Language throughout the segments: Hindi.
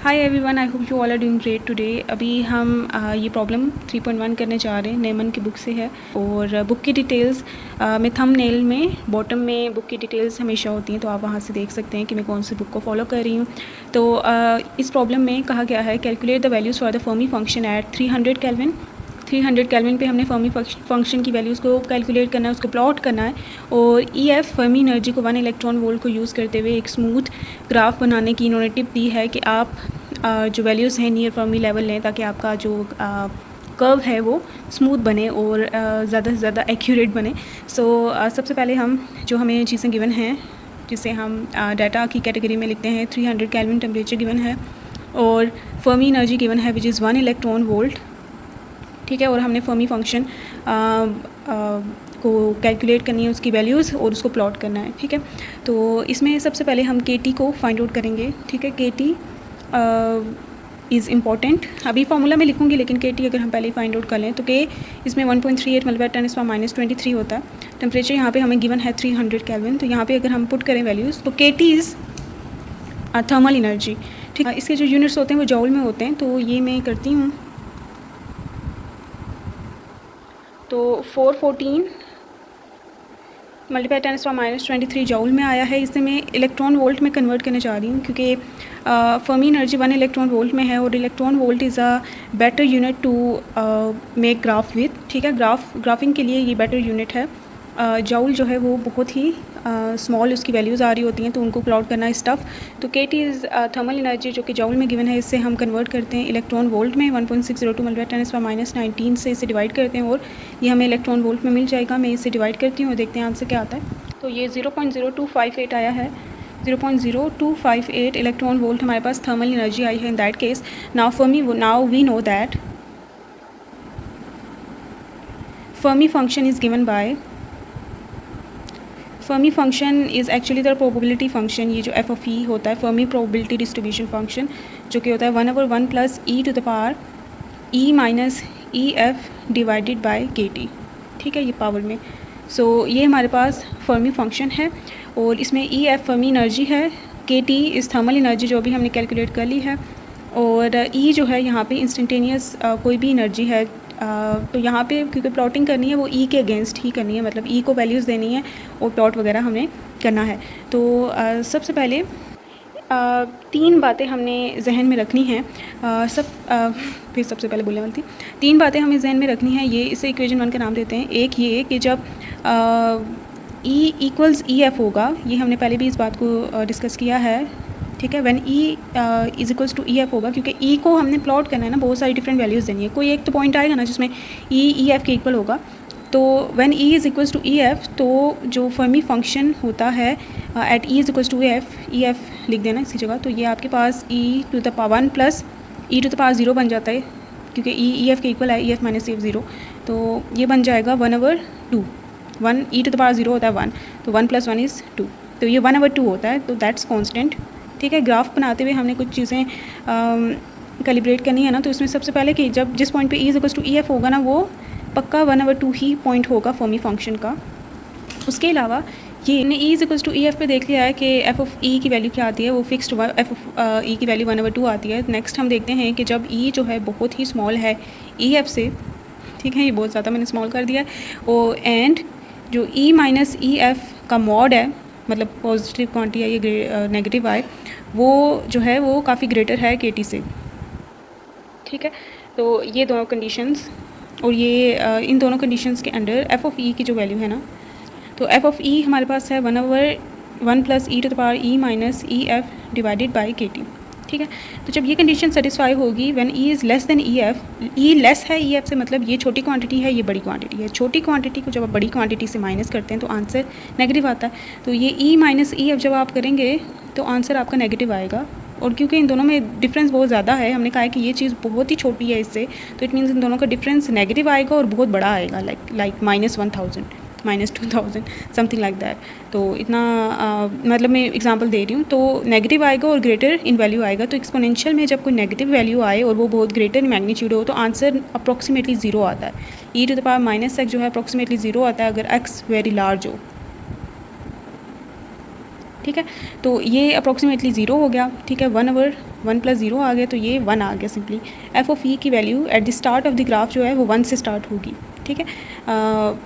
Hi everyone, I hope you all are doing great today. अभी हम ये प्रॉब्लम 3.1 करने जा रहे हैं। नेमन की बुक से है और बुक की डिटेल्स में थंबनेल में बॉटम में बुक की डिटेल्स हमेशा होती हैं, तो आप वहाँ से देख सकते हैं कि मैं कौन सी बुक को फॉलो कर रही हूँ। तो इस प्रॉब्लम में कहा गया है calculate the values for the Fermi function eight 300 kelvin. 300 kelvin पे हमने फर्मी फंक्शन की वैल्यूज़ को कैलकुलेट करना है, उसको प्लॉट करना है। और EF फर्मी एनर्जी को 1 इलेक्ट्रॉन वोल्ट को यूज़ करते हुए एक स्मूथ ग्राफ बनाने की इन्होंने टिप दी है कि आप जो वैल्यूज़ हैं नियर फर्मी लेवल लें, ताकि आपका जो कर्व है वो स्मूथ बने और ज़्यादा से ज़्यादा एक्यूरेट बने। सो सबसे पहले हम जो हमें चीज़ें गिवन हैं, जिसे हम डाटा की कैटेगरी में लिखते हैं, 300 केल्विन टेम्परेचर गिवन है और फर्मी एनर्जी गिवन है विच इज़ 1 इलेक्ट्रॉन वोल्ट। ठीक है, और हमने फर्मी फंक्शन को कैलकुलेट करनी है, उसकी वैल्यूज़, और उसको प्लॉट करना है। ठीक है, तो इसमें सबसे पहले हम KT को फाइंड आउट करेंगे। ठीक है, KT इज़ इम्पॉर्टेंट। अभी फार्मूला में लिखूंगी, लेकिन KT अगर हम पहले फाइंड आउट कर लें तो K इसमें 1.38 × 10⁻⁻23 होता है। टेम्परेचर यहाँ पे हमें गिवन है 300 केल्विन, तो यहाँ पे अगर हम पुट करें वैल्यूज़ तो KT इज़ थर्मल एनर्जी। ठीक है, इसके जो यूनिट्स होते हैं वो जॉउल में होते हैं, तो ये मैं करती हूँ। तो 414 × 10⁻⁻23 जॉउल में आया है। इसे मैं इलेक्ट्रॉन वोल्ट में कन्वर्ट करने जा रही हूँ, क्योंकि फर्मी एनर्जी 1 इलेक्ट्रॉन वोल्ट में है और electron volt is a better unit to make graph with. ठीक है, ग्राफिंग के लिए ये बेटर यूनिट है। जॉउल जो है वो बहुत ही स्मॉल उसकी वैल्यूज़ आ रही होती हैं, तो उनको प्लॉट करना इस टफ। तो KT इज़ थर्मल एनर्जी जो कि जॉउल में गिवन है, इससे हम कन्वर्ट करते हैं इलेक्ट्रॉन वोल्ट में। 1.602 × 10⁻⁻19 से इसे डिवाइड करते हैं और ये हमें इलेक्ट्रॉन वोल्ट में मिल जाएगा। मैं इसे डिवाइड करती हूँ और देखते हैं आंसर क्या आता है। तो ये 0.0258 आया है। 0.0258 इलेक्ट्रॉन वोल्ट हमारे पास थर्मल एनर्जी आई है in that case. Now we know that Fermi function is given by Fermi function is actually the probability function. ये जो f(e) होता है फर्मी प्रोबेबिलिटी डिस्ट्रीब्यूशन फंक्शन, जो कि होता है 1/1 + e⁻e EF divided by KT। ठीक है, ये पावर में। सो ये हमारे पास फर्मी फंक्शन है और इसमें EF फर्मी एनर्जी है, KT इस थर्मल एनर्जी जो भी हमने कैलकुलेट कर ली है, और E जो है यहाँ पे इंस्टेंटेनियस कोई भी एनर्जी है। तो यहाँ पे क्योंकि प्लॉटिंग करनी है वो E के अगेंस्ट ही करनी है, मतलब E को वैल्यूज़ देनी है और प्लॉट वगैरह हमने करना है। तो सबसे पहले 3 बातें हमने जहन में रखनी हैं। फिर सबसे पहले बोलने वाली थी, 3 बातें हमें जहन में रखनी है। ये इसे इक्वेशन 1 का नाम देते हैं। एक ये कि जब E = EF होगा, ये हमने पहले भी इस बात को डिस्कस किया है। ठीक है, व्हेन E = EF होगा, क्योंकि E को हमने प्लॉट करना है ना, बहुत सारी डिफरेंट वैल्यूज़ देनी है। कोई एक तो पॉइंट आएगा ना जिसमें E EF के इक्वल होगा। तो व्हेन E = EF, तो जो फर्मी फंक्शन होता है एट E = EF लिख देना इसी जगह। तो ये आपके पास e⁻1 + e⁻0 बन जाता है, क्योंकि E EF के इक्वल है, EF - EF 0। तो ये बन जाएगा 1/2। 1 e⁻0 होता है 1, तो 1 + 1 = 2, तो ये 1/2 होता है। तो दैट्स कॉन्स्टेंट। ठीक है, ग्राफ बनाते हुए हमने कुछ चीज़ें कैलिब्रेट करनी है ना, तो इसमें सबसे पहले कि जब जिस पॉइंट पे E = EF होगा ना, वो पक्का 1/2 ही पॉइंट होगा फर्मी फंक्शन का। उसके अलावा ये हमने E = EF पे देख लिया है कि f(e) की वैल्यू क्या आती है, वो फिक्स्ड f(e) की वैल्यू 1/2 आती है। नेक्स्ट हम देखते हैं कि जब E जो है बहुत ही स्मॉल है EF से, ठीक है, ये बहुत ज़्यादा मैंने स्मॉल कर दिया है, और एंड जो E - EF का मॉड है, मतलब पॉजिटिव क्वांटिटी है ये नेगेटिव आए, वो जो है वो काफ़ी ग्रेटर है KT से। ठीक है, तो ये दोनों कंडीशंस, और ये इन दोनों कंडीशंस के अंडर f(e) की जो वैल्यू है ना, तो f(e) हमारे पास है 1/1 + e⁻e EF divided by KT। ठीक है, तो जब ये कंडीशन सेटिस्फाई होगी, when E is less than EF, E less है EF से, मतलब ये छोटी क्वांटिटी है, ये बड़ी क्वांटिटी है। छोटी क्वांटिटी को जब आप बड़ी क्वांटिटी से माइनस करते हैं तो आंसर नेगेटिव आता है। तो ये E - EF जब आप करेंगे तो आंसर आपका नेगेटिव आएगा। और क्योंकि इन दोनों में डिफरेंस बहुत ज़्यादा है, हमने कहा है कि ये चीज़ बहुत ही छोटी है इससे, तो इट मीन्स इन दोनों का डिफरेंस नेगेटिव आएगा और बहुत बड़ा आएगा, लाइक -1000 -2000 समथिंग लाइक दैट। तो इतना मतलब मैं एग्जांपल दे रही हूँ। तो नेगेटिव आएगा और ग्रेटर इन वैल्यू आएगा। तो एक्सपोनेंशियल में जब कोई नेगेटिव वैल्यू आए और वो बहुत ग्रेटर इन मैग्नीट्यूड हो, तो आंसर अप्रॉक्सीमेटली 0 आता है। e⁻⁻x जो है अप्रॉक्सीमेटली 0 आता है अगर x वेरी लार्ज हो। ठीक है। तो ये अप्रॉक्सीमेटली 0 हो गया, ठीक है। 1/1 + 0 आ गया, तो ये 1 आ गया सिंपली। एफ ऑफ ई की value at the start of the graph जो है वो 1 से स्टार्ट होगी, ठीक है।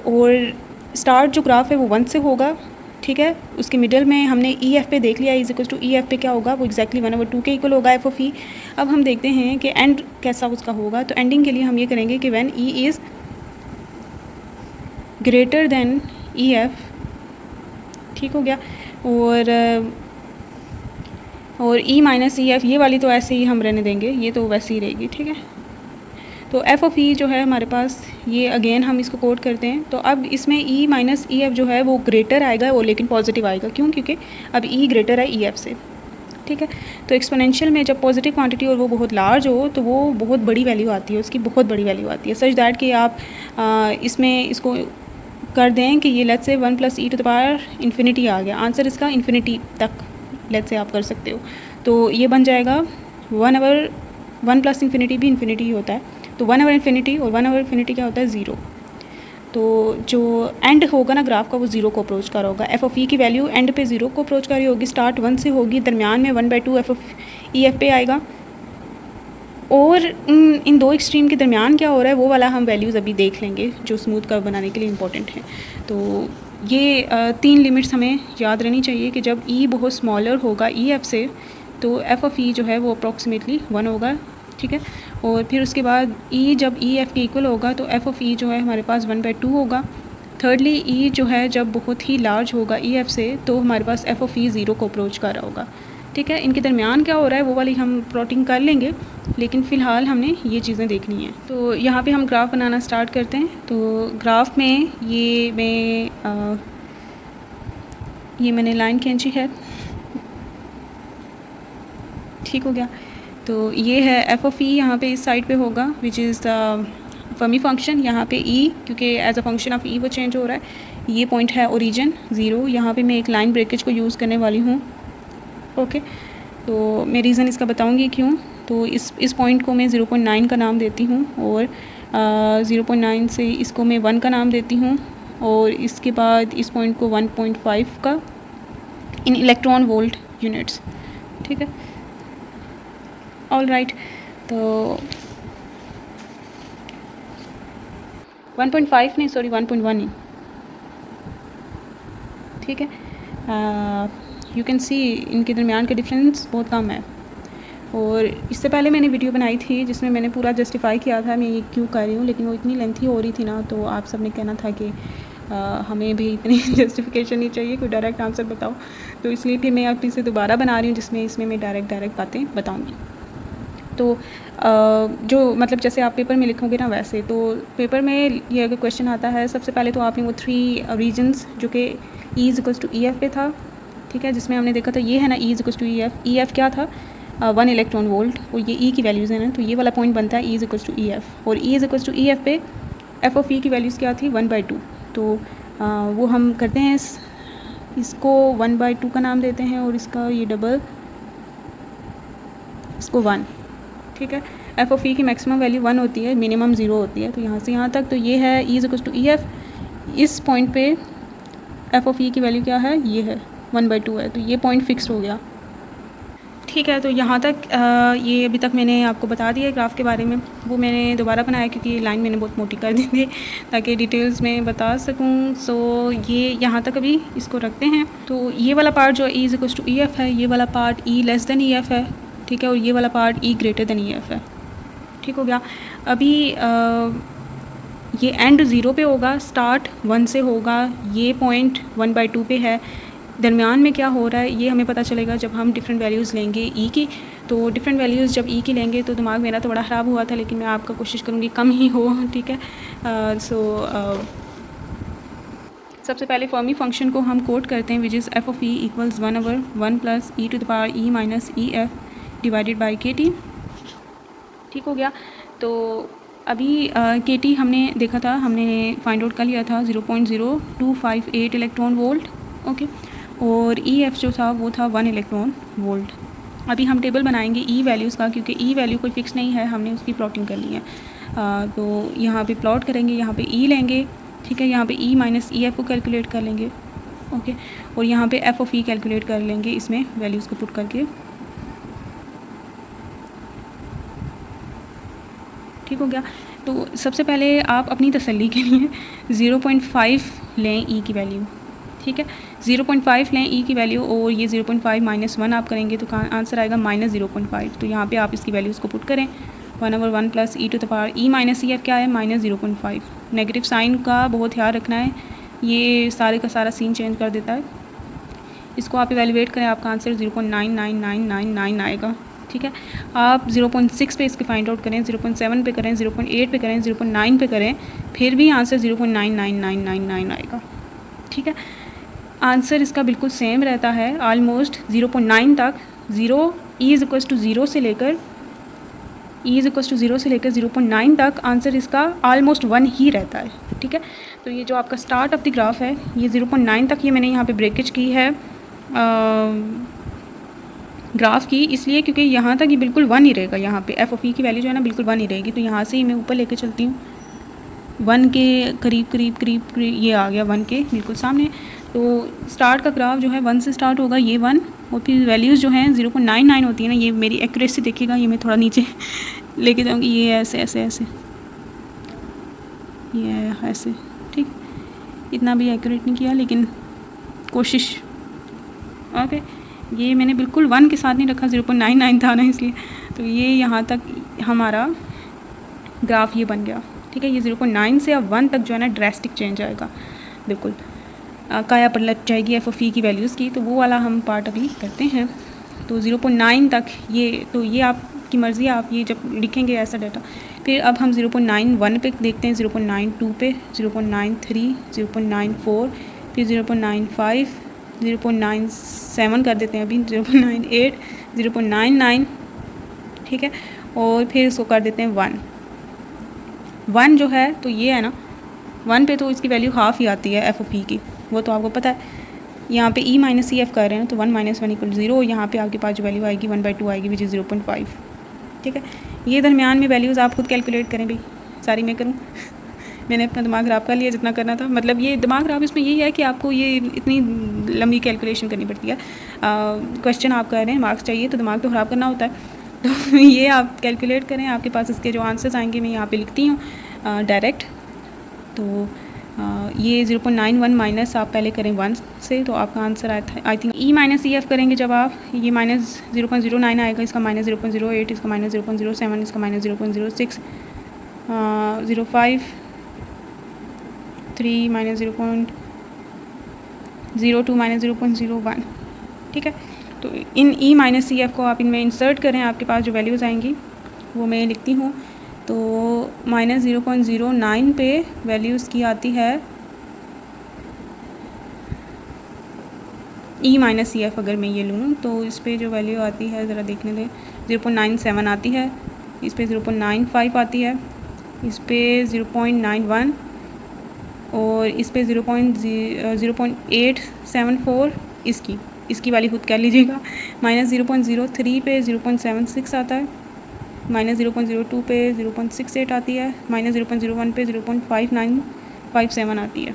और स्टार्ट जो ग्राफ है वो 1 से होगा, ठीक है। उसके मिडल में हमने ई एफ पे देख लिया, is equal to E F पे क्या होगा, वो एक्जैक्टली 1/2 के इक्वल होगा एफ ऑफ ई। अब हम देखते हैं कि एंड कैसा उसका होगा। तो एंडिंग के लिए हम ये करेंगे कि when E is greater than E F, ठीक हो गया। और ई माइनस ई एफ ये वाली तो ऐसे ही हम रहने देंगे, ये तो वैसे ही रहेगी, ठीक है। तो एफ ऑफ ई जो है हमारे पास, ये अगेन हम इसको कोड करते हैं। तो अब इसमें ई माइनस ई एफ जो है वो ग्रेटर आएगा, वो लेकिन पॉजिटिव आएगा, क्यों? क्योंकि अब ई ग्रेटर है ई एफ से, ठीक है। तो एक्सपोनेंशियल में जब पॉजिटिव क्वांटिटी और वो बहुत लार्ज हो तो वो बहुत बड़ी वैल्यू आती है, उसकी बहुत बड़ी वैल्यू आती है, सच दैट कि आप इसमें इसको कर दें कि ये लेट्स से 1 + e⁻∞ आ गया, आंसर इसका इन्फिनिटी तक लेट्स से आप कर सकते हो। तो ये बन जाएगा 1 + इन्फिनिटी भी इन्फिनिटी ही होता है, तो 1/∞ और 1/∞ क्या होता है 0। तो जो एंड होगा ना ग्राफ का वो 0 को अप्रोच कर होगा। एफ ऑफ ई की वैल्यू एंड पे 0 को अप्रोच कर रही होगी, स्टार्ट 1 से होगी, दरमियान में 1/2 एफ ऑफ ई एफ पे आएगा। और इन दो एक्सट्रीम के दरमियान क्या हो रहा है वो वाला हम वैल्यूज़ अभी देख लेंगे, जो स्मूथ कर्व बनाने के लिए इंपॉर्टेंट है। तो ये 3 लिमिट्स हमें याद रहनी चाहिए कि जब ई बहुत स्मॉलर होगा ई एफ से, तो एफ ऑफ ई जो है वो अप्रॉक्सीमेटली 1 होगा, ठीक है। और फिर उसके बाद ई जब ई एफ के इक्वल होगा तो एफ ऑफ ई जो है हमारे पास 1/2 होगा। थर्डली ई जो है जब बहुत ही लार्ज होगा ई एफ से, तो हमारे पास एफ ऑफ ई 0 को अप्रोच कर रहा होगा, ठीक है। इनके दरमियान क्या हो रहा है वो वाली हम प्लॉटिंग कर लेंगे, लेकिन फ़िलहाल हमने ये चीज़ें देखनी है। तो यहाँ पे हम ग्राफ बनाना स्टार्ट करते हैं। तो ग्राफ में ये मैंने लाइन खींची है, ठीक हो गया। तो ये है एफ ऑफ ई, यहाँ पे इस साइड पे होगा which is the Fermi function. यहाँ पे ई क्योंकि एज अ फंक्शन ऑफ ई वो चेंज हो रहा है। ये पॉइंट है ओरिजिन 0, यहाँ पे मैं एक लाइन ब्रेकेज को यूज़ करने वाली हूँ, ओके। तो मैं रीज़न इसका बताऊँगी क्यों। तो इस पॉइंट को मैं 0.9 का नाम देती हूँ, और 0.9 से इसको मैं 1 का नाम देती हूँ, और इसके बाद इस पॉइंट को 1.5 का इन इलेक्ट्रॉन वोल्ट यूनिट्स, ठीक है। ऑल राइट, तो 1.5 नहीं, सॉरी 1.1 ही, ठीक है। यू कैन सी इनके दरमियान का डिफरेंस बहुत कम है। और इससे पहले मैंने वीडियो बनाई थी जिसमें मैंने पूरा जस्टिफाई किया था मैं ये क्यों कर रही हूँ, लेकिन वो इतनी लेंथी हो रही थी ना, तो आप सब ने कहना था कि हमें भी इतनी जस्टिफिकेशन नहीं चाहिए, कोई डायरेक्ट आंसर बताओ। तो इसलिए फिर मैं आप इसे दोबारा बना रही हूँ जिसमें इसमें मैं डायरेक्ट बातें बताऊँगी। तो जो मतलब जैसे आप पेपर में लिखोगे ना वैसे, तो पेपर में ये अगर क्वेश्चन आता है, सबसे पहले तो आपने वो 3 रीजन्स जो कि E is equals to E F पे था, ठीक है, जिसमें हमने देखा था ये है ना E is equals to E F क्या था 1 इलेक्ट्रॉन वोल्ट, और ये ई की वैल्यूज़ हैं ना, तो ये वाला पॉइंट बनता है E is equals to E F. और E is equals to E F पे एफ ऑफ ई की वैल्यूज़ क्या थी 1/2। तो वो हम करते हैं इसको 1/2 का नाम देते हैं, और इसका ये डबल इसको 1, ठीक है। एफ ऑफ ई की मैक्सिमम वैल्यू 1 होती है, मिनिमम 0 होती है। तो यहाँ से यहाँ तक तो ये है E is equals to E F. इस पॉइंट पे एफ ऑफ ई की वैल्यू क्या है, ये है 1/2 है, तो ये पॉइंट फिक्स हो गया, ठीक है। तो यहाँ तक ये अभी तक मैंने आपको बता दिया ग्राफ के बारे में। वो मैंने दोबारा बनाया क्योंकि ये लाइन मैंने बहुत मोटी कर दी थी ताकि डिटेल्स में बता सकूँ। सो ये यहाँ तक अभी इसको रखते हैं। तो ये वाला पार्ट जो E is equals to E F है, ये वाला part E less than E F है, ठीक है, और ये वाला part E greater than E F है, ठीक हो गया। अभी ये एंड 0 पे होगा, स्टार्ट 1 से होगा, ये पॉइंट 1/2 पे है। दरमियान में क्या हो रहा है ये हमें पता चलेगा जब हम डिफरेंट वैल्यूज़ लेंगे ई की। तो डिफरेंट वैल्यूज़ जब ई की लेंगे तो दिमाग मेरा तो बड़ा ख़राब हुआ था, लेकिन मैं आपका कोशिश करूँगी कम ही हो, ठीक है। सबसे पहले फर्मी फंक्शन को हम कोड करते हैं, which is F of E equals 1/1 + e⁻e minus E F divided by के टी, ठीक हो गया। तो अभी के टी हमने देखा था, हमने फाइंड आउट कर लिया था 0.0258 इलेक्ट्रॉन वोल्ट, ओके। और ई एफ जो था वो था 1 इलेक्ट्रॉन वोल्ट। अभी हम टेबल बनाएंगे ई वैल्यूज़ का, क्योंकि ई वैल्यू कोई फिक्स नहीं है, हमने उसकी प्लॉटिंग करनी है। तो यहाँ पे प्लॉट करेंगे, यहाँ पे ई लेंगे, ठीक है, यहाँ पे ई माइनस ई एफ को कैलकुलेट कर लेंगे, ओके। और यहाँ पे एफ ऑफ ई कैलकुलेट कर लेंगे इसमें वैल्यूज़ को पुट करके, ठीक हो गया। तो सबसे पहले आप अपनी तसल्ली के लिए 0.5 लें ई की वैल्यू, ठीक है। 0.5 लें ई की वैल्यू और ये 0.5 माइनस 1 आप करेंगे तो आंसर आएगा माइनस 0.5। तो यहाँ पे आप इसकी वैल्यूज़ को पुट करें, 1/1 plus E to the power E minus E F क्या है, माइनस 0.5। नेगेटिव साइन का बहुत ध्यान रखना है, ये सारे का सारा सीन चेंज कर देता है। इसको आप इवेलुएट करें, आपका आंसर 0.99999 आएगा, ठीक है। आप 0.6 पे इसके फाइंड आउट करें, 0.7 पे करें, 0.8 पे करें, 0.9 पे करें, फिर भी आंसर 0.99999 आएगा, ठीक है। आंसर इसका बिल्कुल सेम रहता है ऑलमोस्ट 0.9 तक। ई इज़ इक्वल्स टू 0 से लेकर 0.9 तक आंसर इसका ऑलमोस्ट 1 ही रहता है, ठीक है। तो ये जो आपका स्टार्ट ऑफ द ग्राफ है ये 0.9 तक, ये मैंने यहाँ पे ब्रेकेज की है ग्राफ की, इसलिए क्योंकि यहाँ तक ये बिल्कुल 1 ही रहेगा। यहाँ पे एफ ऑफ ई की वैल्यू जो है ना बिल्कुल 1 ही रहेगी। तो यहाँ से ही मैं ऊपर लेके चलती हूँ, 1 के करीब ये आ गया 1 के बिल्कुल सामने। तो स्टार्ट का ग्राफ जो है 1 से स्टार्ट होगा, ये 1, और फिर वैल्यूज़ जो हैं 0.99 होती है ना, ये मेरी एक्यूरेसी देखिएगा, ये मैं थोड़ा नीचे लेके जाऊँगी, ये ऐसे ऐसे ऐसे, ये ऐसे, ठीक। इतना भी एक्यूरेट नहीं किया लेकिन कोशिश, ओके। ये मैंने बिल्कुल 1 के साथ नहीं रखा, 0.99 था ना इसलिए। तो ये यहाँ तक हमारा ग्राफ ये बन गया, ठीक है। ये 0.9 से अब 1 तक जो है ना ड्रेस्टिक चेंज आएगा, बिल्कुल काया पलट जाएगी एफ ऑफ ई की वैल्यूज़ की। तो वो वाला हम पार्ट अभी करते हैं। तो 0.9 तक ये आपकी मर्ज़ी है, आप ये जब लिखेंगे ऐसा डाटा। फिर अब हम 0.91 पे देखते हैं, 0.92 पे, 0.93, 0.94, फिर 0.95, 0.97 कर देते हैं अभी, 0.98, 0.99, ठीक है। और फिर इसको कर देते हैं 1 जो है, तो ये है ना 1 पे तो इसकी वैल्यू हाफ़ ही आती है एफ ऑफ ई की, वो तो आपको पता है। यहाँ पे ई माइनस सी एफ कर रहे हैं तो 1 - 1 = 0, यहाँ पे आपके पास जो वैल्यू आएगी 1/2 आएगी, विच इज़ 0.5, ठीक है। ये दरमियान में वैल्यूज़ आप खुद कैलकुलेट करें भाई, सारी मैं करूँ मैंने अपना दिमाग ख़राब कर लिया जितना करना था। मतलब ये दिमाग ख़राब इसमें यही है कि आपको ये इतनी लंबी कैलकुलेशन करनी पड़ती है। क्वेश्चन आप कर रहे हैं, मार्क्स चाहिए, तो दिमाग तो ख़राब करना होता है। तो ये आप कैलकुलेट करें, आपके पास इसके जो आंसर्स आएंगे मैं यहाँ पे लिखती हूँ डायरेक्ट। तो ये 0.91 माइनस आप पहले करें 1 से, तो आपका answer I think E minus E F करेंगे जब आप, ये माइनस 0.09 आएगा, इसका माइनस 0.08, इसका माइनस 0.07, इसका माइनस 0.06, 0.5, 3 माइनस 0.02 माइनस 0.01, ठीक है। तो इन ई माइनस सी एफ को आप इनमें इंसर्ट करें, आपके पास जो वैल्यूज़ आएंगी वो मैं लिखती हूँ। तो माइनस 0.09 पे वैल्यूज़ की आती है ई माइनस सी एफ, अगर मैं ये लूँ तो इस पर जो वैल्यू आती है ज़रा देखने दें, 0.97 आती है, इस पर 0.95 आती है, इस पर 0.91 और इस पर 0.874, इसकी वाली खुद कह लीजिएगा। माइनस 0.03 पे 0.76 आता है, माइनस 0.02 पे 0.68 आती है, माइनस 0.01 पे 0.5957 आती है,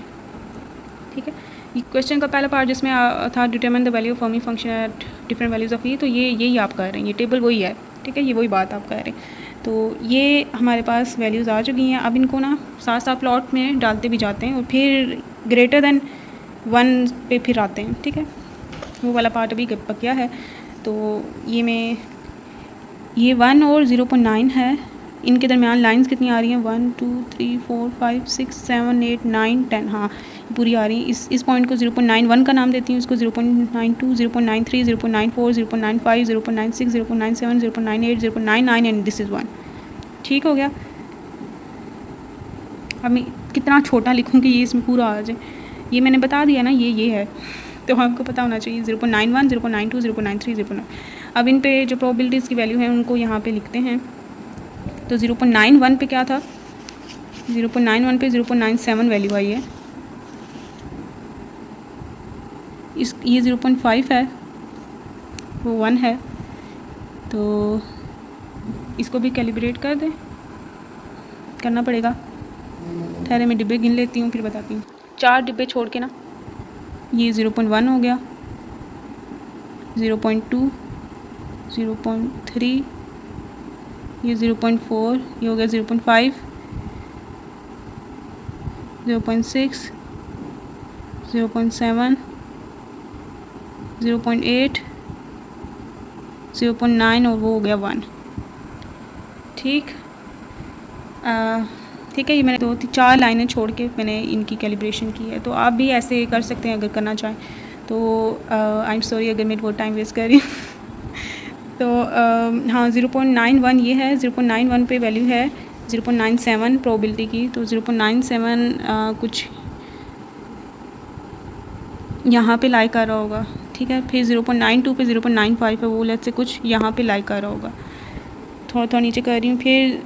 ठीक है। ये क्वेश्चन का पहला पार्ट जिसमें था determine the value of Fermi function at different values of E, तो यही आप कर रहे हैं, ये टेबल वही है, ठीक है, ये वही बात आप कर रहे हैं। तो ये हमारे पास वैल्यूज़ आ चुकी हैं। अब इनको ना साथ साथ प्लॉट में डालते भी जाते हैं और फिर ग्रेटर दैन 1 पे फिर आते हैं, ठीक है। वो वाला पार्ट अभी बकिया है। तो ये 1 और 0.9 है, इनके दरमियान लाइंस कितनी आ रही हैं, 1 2 3 4 5 6 7 8 9 10, हाँ पूरी आ रही है। इस पॉइंट को 0.91 का नाम देती हूँ, इसको 0.92, 0.93, 0.94, 0.95, 0.96, 0.97, 0.98, 0.99 एंड दिस इज़ 1, ठीक हो गया। अब मैं कितना छोटा लिखूँ कि ये इसमें पूरा आ जाए, ये मैंने बता दिया ना, ये है, तो आपको पता होना चाहिए 0.91, 0.92, 0.93, 0.9। अब इन पे जो प्रोबेबिलिटीज़ की वैल्यू है उनको यहाँ पे लिखते हैं। तो 0.91 पे क्या था, 0.91 पे 0.97 वैल्यू आई है, ये 0.5 है, वो 1 है, तो इसको भी कैलिब्रेट कर दें, करना पड़ेगा। ठहरे मैं डिब्बे गिन लेती हूँ फिर बताती हूँ। 4 डिब्बे छोड़ के ना ये 0.1 हो गया, 0.2, 0.3, ये 0.4, ये हो गया 0.5, 0.6, 0.7, 0.8, 0.9 और वो हो गया 1। ठीक ठीक है। ये मैंने 2-4 लाइनें छोड़ के मैंने इनकी कैलिब्रेशन की है, तो आप भी ऐसे कर सकते हैं अगर करना चाहें तो। आई एम सॉरी अगर मैं बहुत टाइम वेस्ट कर रही हूँ तो हाँ 0.91 ये है, 0.91 पे वैल्यू है 0.97 प्रोबेबिलिटी की, तो 0.97 कुछ यहाँ पे लाई कर रहा होगा। ठीक है, फिर 0.92 पे 0.95 है, वो लेट्स से कुछ यहाँ पे लाई कर रहा होगा। थोड़ा थोड़ा नीचे कर रही हूँ। फिर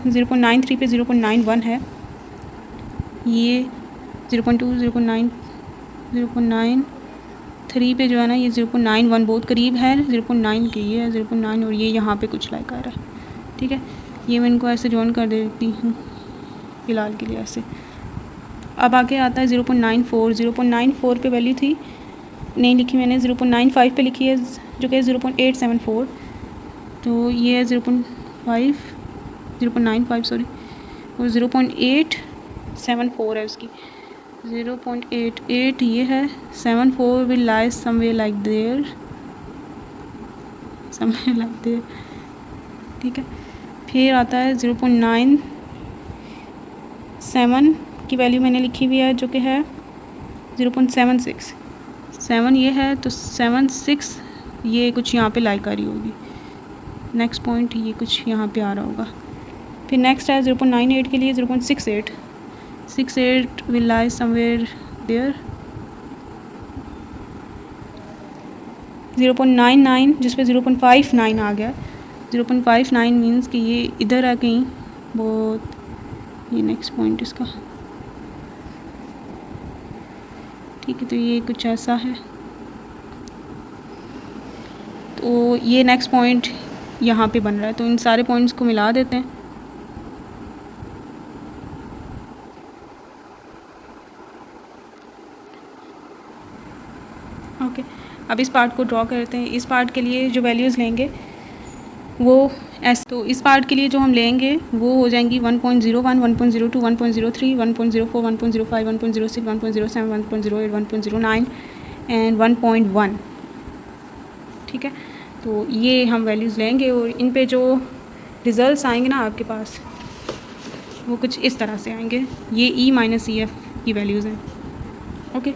0.93 पे 0.91 है, ये 0.2, 0.9, 0.93 पे जो है ना ये 0.91 बहुत करीब है 0.9 के, ये है 0.9 और ये यहाँ पे कुछ लाइक आ रहा है। ठीक है, ये मैं इनको ऐसे जॉइन कर देती हूँ फ़िलहाल के लिए ऐसे। अब आगे आता है 0.94, 0.94 पे वैल्यू थी नहीं लिखी मैंने, 0.95 पे लिखी है जो कि 0.874, तो ये है 0.95 सॉरी, और 0.874 है उसकी, 0.88 ये है, 74 will lie somewhere like there, somewhere like there. ठीक है, फिर आता है 0.97 की वैल्यू मैंने लिखी हुई है जो कि है 0.76, 7 ये है तो 76 ये कुछ यहाँ पे लाइक आ रही होगी। नेक्स्ट पॉइंट ये कुछ यहाँ पे आ रहा होगा। फिर नेक्स्ट है 0.98 के लिए 0.68, 68 विल लाई समवेयर देयर, 0.99 जिस पे 0.59 आ गया, 0.59 मीन्स कि ये इधर आ कहीं बहुत, ये नेक्स्ट पॉइंट इसका। ठीक है, तो ये कुछ ऐसा है, तो ये नेक्स्ट पॉइंट यहाँ पे बन रहा है, तो इन सारे पॉइंट्स को मिला देते हैं। ओके, अब इस पार्ट को ड्रॉ करते हैं। इस पार्ट के लिए जो वैल्यूज़ लेंगे वो ऐसे, तो इस पार्ट के लिए जो हम लेंगे वो हो जाएंगी 1.01, 1.02, 1.03, 1.04, 1.05, 1.06, 1.07, 1.08, 1.09 एंड 1.1। ठीक है, तो ये हम वैल्यूज़ लेंगे और इन पे जो रिज़ल्ट्स आएंगे ना आपके पास वो कुछ इस तरह से आएंगे। ये E माइनस EF की वैल्यूज़ हैं। ओके,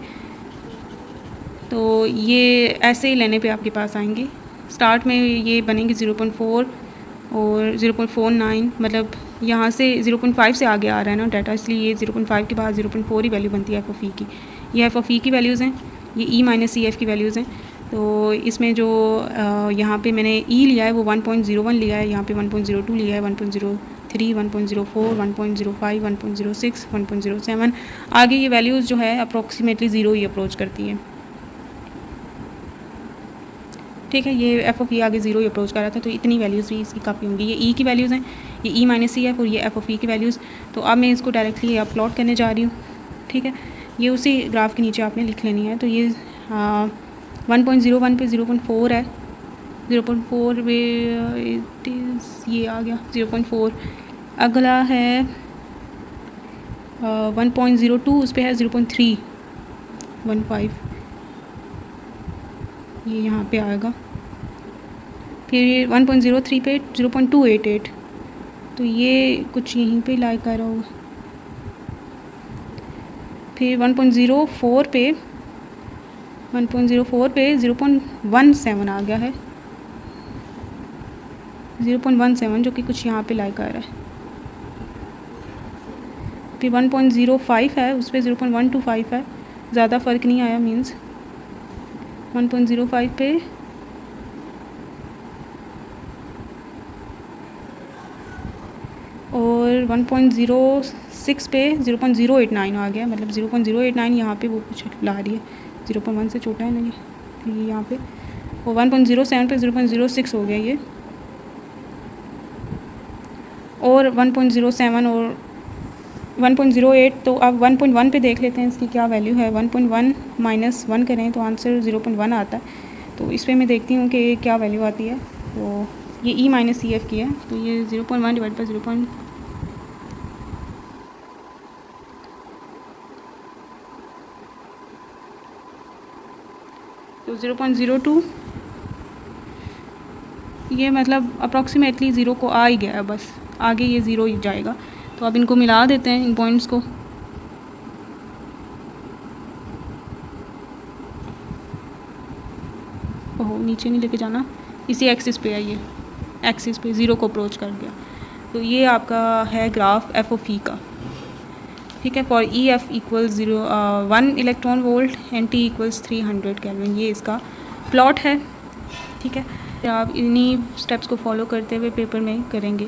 तो ये ऐसे ही लेने पे आपके पास आएंगी। स्टार्ट में ये बनेंगे 0.4 और 0.49, मतलब यहाँ से 0.5 से आगे आ रहा है ना डाटा, इसलिए ये 0.5 के बाद 0.4 ही वैल्यू बनती है एफ ऑफ ई की। ये एफ ऑफ ई की वैल्यूज़ हैं, ये E माइनस EF की वैल्यूज़ हैं। तो इसमें जो यहाँ पे मैंने E लिया है वो 1.01 लिया है, यहाँ पे 1.02 लिया है, 1.03, 1.04, 1.05, 1.06, 1.07। आगे ये वैल्यूज़ जो है अप्रॉक्सीमेटली 0 ही अप्रोच करती है। ठीक है, ये एफ ऑफ ई आगे 0 ही अप्रोच कर रहा था, तो इतनी वैल्यूज़ भी इसकी काफ़ी होंगी। ये E की वैल्यूज़ हैं, ये E माइनस EF और ये एफ ऑफ ई की वैल्यूज़। तो अब मैं इसको डायरेक्टली अपलोड करने जा रही हूँ। ठीक है, ये उसी ग्राफ के नीचे आपने लिख लेनी है। तो ये 1.01 पे 0.4 है, 0.4 पे इट इज़ ये आ गया 0.4। अगला है 1.02, उस पर है 0.315, ये यहाँ पे आएगा। फिर 1.03 पे 0.288, तो ये कुछ यहीं पे लाइक कर रहा होगा। फिर 1.04 पे 0.17 आ गया है, 0.17 जो कि कुछ यहाँ पे लाइक आ रहा है। फिर 1.05 है, उस पर 0.125 है, ज़्यादा फ़र्क नहीं आया, मीन्स 1.05 पे और 1.06 पे 0.089 आ गया, मतलब 0.089 यहाँ पे वो कुछ ला रही है, 0.1 से छोटा है ना ये यहाँ पे। और 1.07 पे 0.06 हो गया ये, और 1.07 और 1.08, तो अब 1.1 पे देख लेते हैं इसकी क्या वैल्यू है। 1.1 माइनस 1 करें तो आंसर 0.1 आता है। तो इस पर मैं देखती हूँ कि क्या वैल्यू आती है। तो ये ई माइनस सी एफ की है, तो ये 0.1 डिवाइड बाई 0.02, ये मतलब अप्रॉक्सीमेटली ज़ीरो को आ ही गया है, बस आगे ये ज़ीरो ही जाएगा। तो अब इनको मिला देते हैं इन पॉइंट्स को। ओह नीचे नहीं लेके जाना, इसी एक्सिस पे है, ये एक्सिस पे ज़ीरो को अप्रोच कर गया। तो ये आपका है ग्राफ एफ ऑफ ई का, ठीक है। For E F equals 1 electron volt and T equals 300 kelvin, ये इसका प्लॉट है, ठीक है। आप इन्हीं स्टेप्स को फॉलो करते हुए पेपर में करेंगे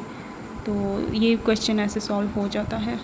तो ये क्वेश्चन ऐसे सॉल्व हो जाता है।